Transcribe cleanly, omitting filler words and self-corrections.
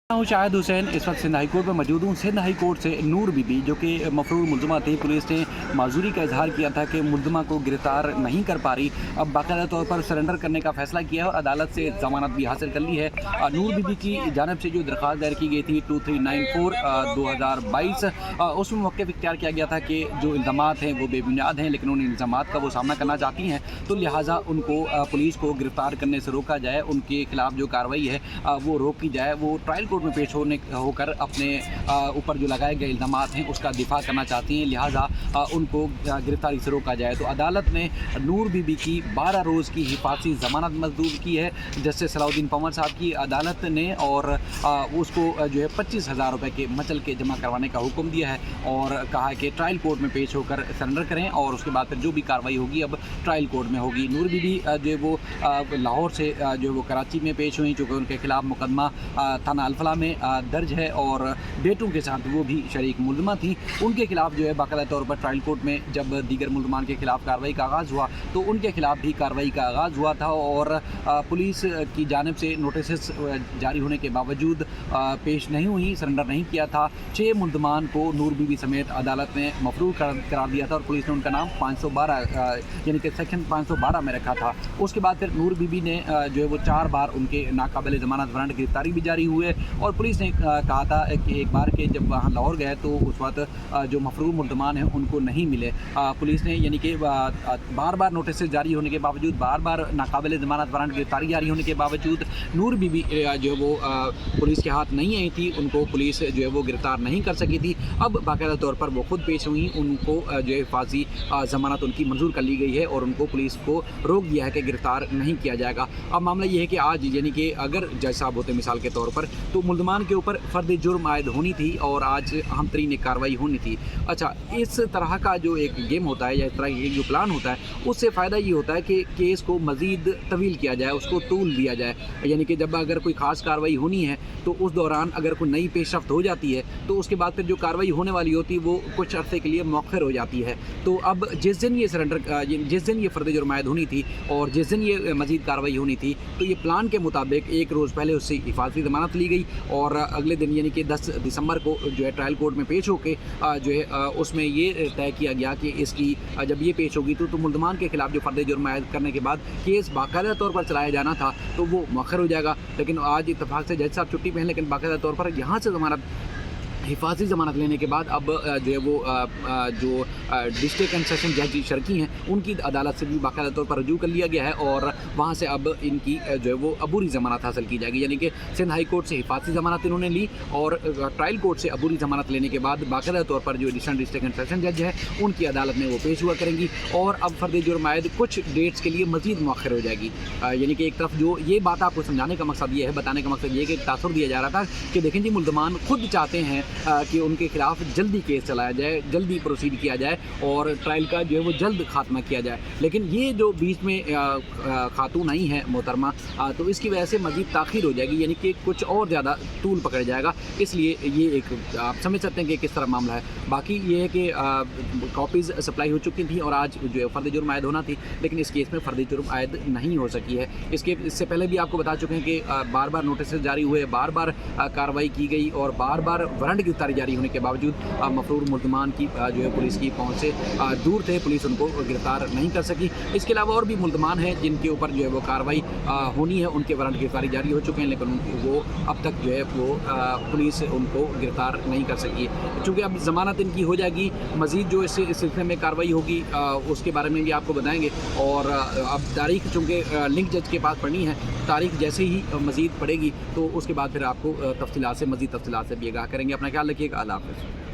हूँ शाहिद हुसैन, इस वक्त सिंध हाई कोर्ट में मौजूद हूँ। सिंध हाई कोर्ट से नूर बीबी जो कि मफरूर मुल्ज़िमा थी, पुलिस ने माजूरी का इजहार किया था कि मुल्ज़िमा को गिरफ्तार नहीं कर पा रही, अब बाकायदा तौर पर सरेंडर करने का फैसला किया है और अदालत से ज़मानत भी हासिल कर ली है। नूर बीबी की जानब से जो दरख्वास्त दायर की गई थी 2394/2022, उसमें मौक़िफ़ इख्तियार किया गया था कि जो इल्ज़ामात हैं वो बेबुनियाद हैं, लेकिन उन इल्ज़ामात का वो सामना करना चाहती हैं, तो लिहाजा उनको पुलिस को गिरफ़्तार करने से रोका जाए, उनके खिलाफ जो कार्रवाई है वो रोकी जाए। वो ट्रायल कोर्ट में पेश होकर अपने ऊपर जो लगाए गए इल्ज़ामात हैं उसका दिफा करना चाहती हैं, लिहाजा उनको गिरफ्तारी से रोका जाए। तो अदालत ने नूर बीबी की 12 रोज़ की हिफाजती ज़मानत मंजूर की है जस्टिस सलाउद्दीन पंवर साहब की अदालत ने, और उसको जो है 25,000 रुपये के मचल के जमा करवाने का हुक्म दिया है और कहा है कि ट्रायल कोर्ट में पेश होकर सरेंडर करें और उसके बाद फिर जो भी कार्रवाई होगी अब ट्रायल कोर्ट में होगी। नूर बीबी जो है वो लाहौर से जो है वो कराची में पेश हुई, चूँकि उनके खिलाफ मुकदमा थाना अल-फलाह में दर्ज है और बेटों के साथ वो भी शरीक मुल्ज़िमा थी। उनके खिलाफ जो है बाकायदा तौर पर ट्रायल कोर्ट में जब दीगर मुल्ज़मान के खिलाफ कार्रवाई का आगाज़ हुआ तो उनके खिलाफ भी कार्रवाई का आगाज़ हुआ था और पुलिस की जानिब से नोटिस जारी होने के बावजूद पेश नहीं हुई, सरेंडर नहीं किया था। 6 मुल्ज़मान को नूर बीबी समेत अदालत ने मफरूर करार दिया था और पुलिस ने उनका नाम 512 यानी कि सेक्शन 512 में रखा था। उसके बाद फिर नूर बीबी ने जो है वो 4 बार उनके नाकाबिल ज़मानत वारंट गिरफ्तारी भी जारी हुए और पुलिस ने कहा था कि एक बार के जब वहाँ लाहौर गए तो उस वक्त जो मफरूर मुल्ज़मान हैं उनको नहीं मिले। पुलिस ने यानी कि बार बार नोटिस जारी होने के बावजूद, बार बार नाकाबिल ज़मानत वारंट गिरफ्तारी जारी होने के बावजूद नूर बीबी जो है वो पुलिस के हाथ नहीं आई थी, उनको पुलिस जो है वो गिरफ्तार नहीं कर सकी थी। अब बाकायदा तौर पर वो खुद पेश हुई, उनको जो है हिफाजी ज़मानत उनकी मंजूर कर ली गई है और उनको पुलिस को रोक दिया है कि गिरफ्तार नहीं किया जाएगा। अब मामला ये है कि आज यानी कि अगर जज साहब होते मिसाल के तौर पर तो मुल्ज़मान के ऊपर फ़र्द जुर्म आयद होनी थी और आज अहम तरीन एक कार्रवाई होनी थी। अच्छा, इस तरह का जो एक गेम होता है या इस तरह का जो प्लान होता है उससे फ़ायदा ये होता है कि केस को मज़ीद तवील किया जाए, उसको तूल दिया जाए। यानी कि जब अगर कोई ख़ास कार्रवाई होनी है तो उस दौरान अगर कोई नई पेशरफ्त हो जाती है तो उसके बाद फिर जो कार्रवाई होने वाली होती है वो कुछ अरसे के लिए मौखर हो जाती है। तो अब जिस दिन ये जिस दिन ये फ़र्द जुर्म आयद होनी थी और जिस दिन ये मज़ीद कार्रवाई होनी थी तो ये प्लान के मुताबिक एक रोज़ पहले उससे हिफाजती ज़मानत ली गई और अगले दिन यानी कि 10 दिसंबर को जो है ट्रायल कोर्ट में पेश होके जो है उसमें ये तय किया गया कि इसकी जब ये पेश होगी तो मुल्ज़मान के खिलाफ जो फ़र्द जुर्म आयद करने के बाद केस बाकायदा तौर पर चलाया जाना था तो वो मौखर हो जाएगा। लेकिन आज इत्तफाक से जज साहब छुट्टी पे हैं, लेकिन बाकायदा तौर पर यहाँ से ज़मानत हिफाजती ज़मानत लेने के बाद अब जो है वो जो डिस्ट्रिक्ट एंड सेशन जज शर्की हैं उनकी अदालत से भी बाकायदा तौर पर रजू कर लिया गया है और वहाँ से अब इनकी जो है वो अबूरी ज़मानत हासिल की जाएगी। यानी कि सिंध हाई कोर्ट से हिफाजती ज़मानत इन्होंने ली और ट्रायल कोर्ट से अबूरी ज़मानत लेने के बाद बाकायदा तौर पर जो एडिशनल डिस्ट्रिक्ट एंड सेशन जज है उनकी अदालत में वो पेश हुआ करेंगी और अब फ़र्द जुर्म आयद कुछ डेट्स के लिए मज़ीद मौखर हो जाएगी। यानी कि एक तरफ जो ये बात आपको समझाने का मकसद ये है, बताने का मकसद ये है कि तासुर दिया जा रहा था कि देखें जी मुल्ज़मान खुद चाहते हैं कि उनके खिलाफ जल्दी केस चलाया जाए, जल्दी प्रोसीड किया जाए और ट्रायल का जो है वो जल्द खात्मा किया जाए। लेकिन ये जो बीच में खातून आई है मोहतरमा, तो इसकी वजह से मज़ीद ताख़ीर हो जाएगी, यानी कि कुछ और ज़्यादा तूल पकड़ जाएगा। इसलिए ये एक आप समझ सकते हैं कि किस तरह मामला है। बाकी ये है कि कॉपीज़ सप्लाई हो चुकी थी और आज जो है फ़र्द जुर्म आयद होना थी, लेकिन इस केस में फ़र्द जुर्म आयद नहीं हो सकी है। इससे पहले भी आपको बता चुके हैं कि बार बार नोटिस जारी हुए, बार बार कार्रवाई की गई और बार बार वारंट गिरफ्तारी जारी होने के बावजूद मफरूर मुल्ज़मान की जो है पुलिस की पहुंच से दूर थे, पुलिस उनको गिरफ्तार नहीं कर सकी। इसके अलावा और भी मुल्ज़मान हैं जिनके ऊपर जो है वो कार्रवाई होनी है, उनके वारंट गिरफ्तारी जारी हो चुके हैं, लेकिन वो अब तक जो है वो पुलिस उनको गिरफ्तार नहीं कर सकी। चूँकि अब ज़मानत इनकी हो जाएगी, मज़ीद जो इस सिलसिले में कार्रवाई होगी उसके बारे में भी आपको बताएँगे। और अब तारीख चूँकि लिंक जज के पास पड़नी है, तारीख जैसे ही मज़ीद पड़ेगी तो उसके बाद फिर आपको तफसीलात से मज़ीद तफसीलात से भी आगाह करेंगे। अपना ख्याल रखिएगा। अल्लाह हाफ़िज़।